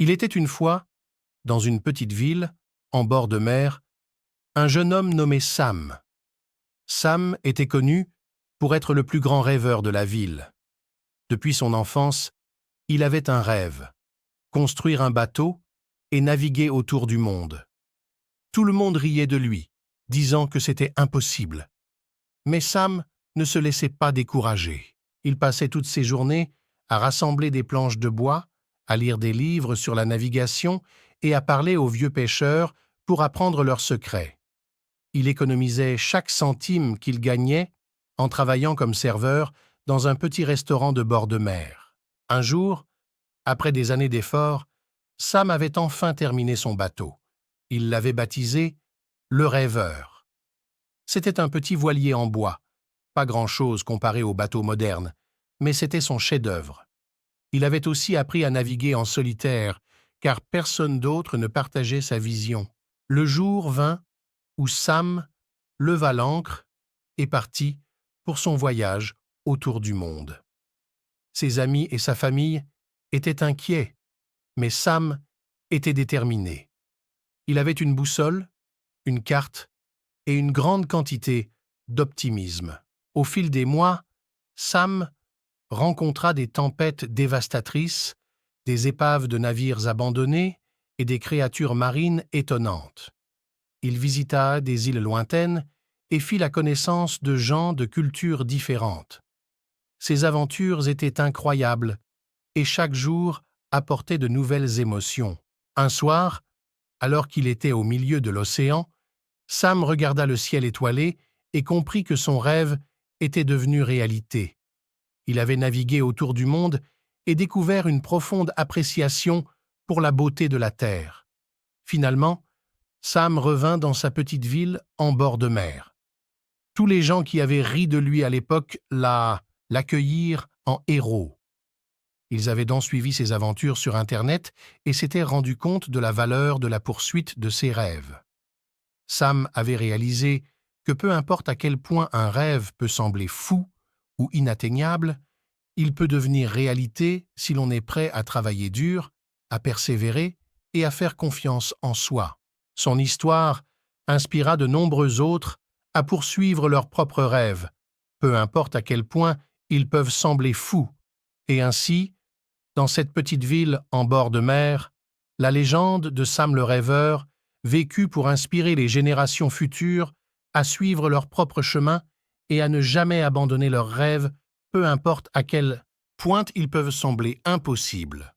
Il était une fois, dans une petite ville, en bord de mer, un jeune homme nommé Sam. Sam était connu pour être le plus grand rêveur de la ville. Depuis son enfance, il avait un rêve, construire un bateau et naviguer autour du monde. Tout le monde riait de lui, disant que c'était impossible. Mais Sam ne se laissait pas décourager. Il passait toutes ses journées à rassembler des planches de bois, à lire des livres sur la navigation et à parler aux vieux pêcheurs pour apprendre leurs secrets. Il économisait chaque centime qu'il gagnait en travaillant comme serveur dans un petit restaurant de bord de mer. Un jour, après des années d'efforts, Sam avait enfin terminé son bateau. Il l'avait baptisé « Le Rêveur ». C'était un petit voilier en bois, pas grand-chose comparé aux bateaux modernes, mais c'était son chef-d'œuvre. Il avait aussi appris à naviguer en solitaire, car personne d'autre ne partageait sa vision. Le jour vint où Sam leva l'ancre et partit pour son voyage autour du monde. Ses amis et sa famille étaient inquiets, mais Sam était déterminé. Il avait une boussole, une carte et une grande quantité d'optimisme. Au fil des mois, Sam rencontra des tempêtes dévastatrices, des épaves de navires abandonnés et des créatures marines étonnantes. Il visita des îles lointaines et fit la connaissance de gens de cultures différentes. Ses aventures étaient incroyables et chaque jour apportait de nouvelles émotions. Un soir, alors qu'il était au milieu de l'océan, Sam regarda le ciel étoilé et comprit que son rêve était devenu réalité. Il avait navigué autour du monde et découvert une profonde appréciation pour la beauté de la terre. Finalement, Sam revint dans sa petite ville en bord de mer. Tous les gens qui avaient ri de lui à l'époque l'accueillirent en héros. Ils avaient donc suivi ses aventures sur Internet et s'étaient rendus compte de la valeur de la poursuite de ses rêves. Sam avait réalisé que peu importe à quel point un rêve peut sembler fou ou inatteignable, il peut devenir réalité si l'on est prêt à travailler dur, à persévérer et à faire confiance en soi. Son histoire inspira de nombreux autres à poursuivre leurs propres rêves, peu importe à quel point ils peuvent sembler fous. Et ainsi, dans cette petite ville en bord de mer, la légende de Sam le Rêveur vécut pour inspirer les générations futures à suivre leur propre chemin et à ne jamais abandonner leurs rêves, peu importe à quel point ils peuvent sembler impossibles.